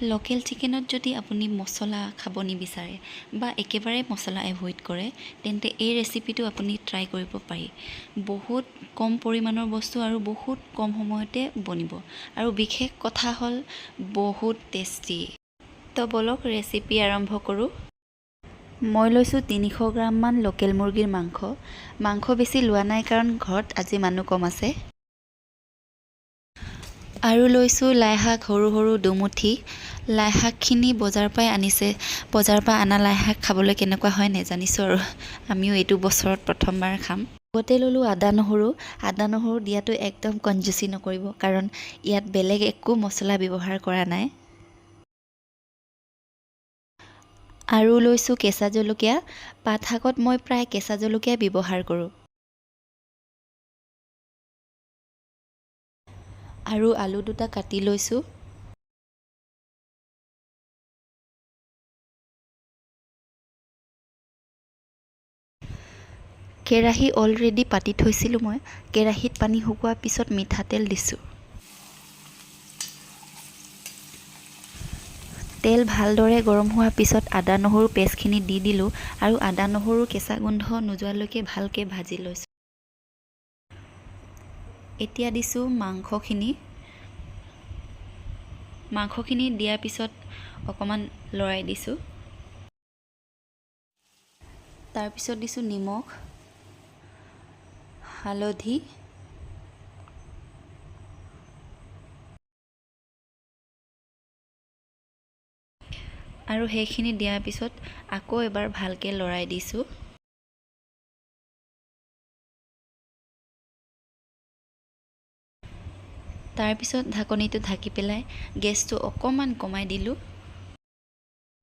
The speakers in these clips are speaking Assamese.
লোকেল চিকেনত যদি আপুনি মছলা খাব নিবিচাৰে বা একেবাৰে মছলা এভয়েড কৰে তেন্তে এই ৰেচিপিটো আপুনি ট্ৰাই কৰিব পাৰি। বহুত কম পৰিমাণৰ বস্তু আৰু বহুত কম সময়তে বনিব আৰু বিশেষ কথা হ'ল বহুত টেষ্টি। তো বলক ৰেচিপি আৰম্ভ কৰোঁ। মই লৈছোঁ 300 গ্ৰামমান লোকেল মুৰ্গীৰ মাংস বেছি লোৱা নাই কাৰণ ঘৰত আজি মানুহ কম আছে। আৰু লৈছোঁ লাই শাক সৰু সৰু দুমুঠি। লাই শাকখিনি বজাৰৰ পৰাই আনিছে। বজাৰৰ পৰা আনা লাই শাক খাবলৈ কেনেকুৱা হয় নেজানিছোঁ আৰু আমিও এইটো বছৰত প্ৰথমবাৰ খাম। লগতে ল'লোঁ আদা নহৰু দিয়াটো একদম কঞ্জুচি নকৰিব কাৰণ ইয়াত বেলেগ একো মছলা ব্যৱহাৰ কৰা নাই। আৰু লৈছোঁ কেঁচা জলকীয়া। পাত শাকত মই প্ৰায় কেঁচা জলকীয়া ব্যৱহাৰ কৰোঁ। আৰু আলু দুটা কাটি লৈছোঁ। কেৰাহী অলৰেডি পাতি থৈছিলোঁ মই। কেৰাহীত পানী শুকোৱাৰ পিছত মিঠাতেল দিছোঁ। তেল ভালদৰে গৰম হোৱাৰ পিছত আদা নহৰু পেষ্টখিনি দি দিলোঁ আৰু আদা নহৰু কেঁচা গোন্ধ নোযোৱালৈকে ভালকৈ ভাজি লৈছোঁ। এতিয়া দিছোঁ মাংসখিনি দিয়াৰ পিছত অকণমান লৰাই দিছোঁ। তাৰপিছত দিছোঁ নিমখ, হালধি, আৰু সেইখিনি দিয়াৰ পিছত আকৌ এবাৰ ভালকৈ লৰাই দিছোঁ। তাৰপিছত ঢাকনিটো ঢাকি পেলাই গেছটো অকণমান কমাই দিলোঁ।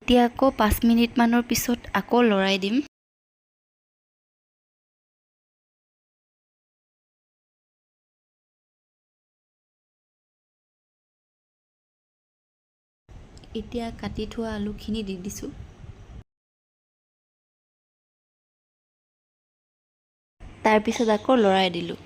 এতিয়া আকৌ 5 মিনিটমানৰ পিছত আকৌ লৰাই দিম। এতিয়া কাটি থোৱা আলুখিনি দি দিছোঁ। তাৰপিছত আকৌ লৰাই দিলোঁ।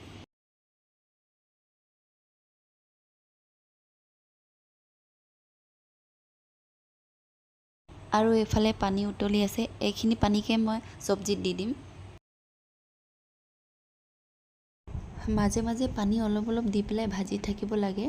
আৰু এইফালে পানী উতলি আছে। এইখিনি পানীকে মই চব্জিত দি দিম। মাজে মাজে পানী অলপ অলপ দি পেলাই ভাজি থাকিব লাগে।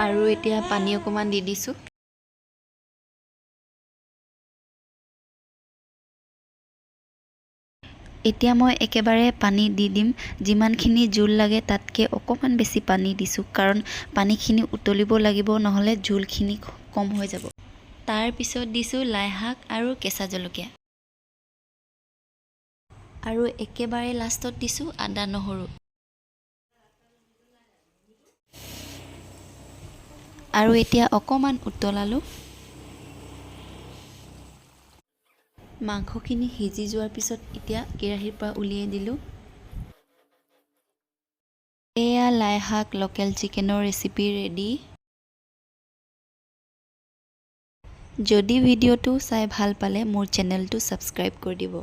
আৰু এতিয়া পানী অকণমান দি দিছোঁ। এতিয়া মই একেবাৰে পানী দি দিম। যিমানখিনি জোল লাগে তাতকৈ অকণমান বেছি পানী দিছোঁ কাৰণ পানীখিনি উতলিব লাগিব, নহ'লে জোলখিনি কম হৈ যাব। তাৰপিছত দিছোঁ লাই শাক আৰু কেঁচা জলকীয়া। আৰু একেবাৰে লাষ্টত দিছোঁ আদা নহৰু। আৰু এতিয়া অকণমান উতলালোঁ। মাংসখিনি সিজি যোৱাৰ পিছত এতিয়া কেৰাহীৰ পৰা উলিয়াই দিলোঁ। এয়া লাই শাক লোকেল চিকেনৰ ৰেচিপি ৰেডি। যদি ভিডিঅ'টো চাই ভাল পালে মোৰ চেনেলটো ছাবস্ক্ৰাইব কৰি দিব।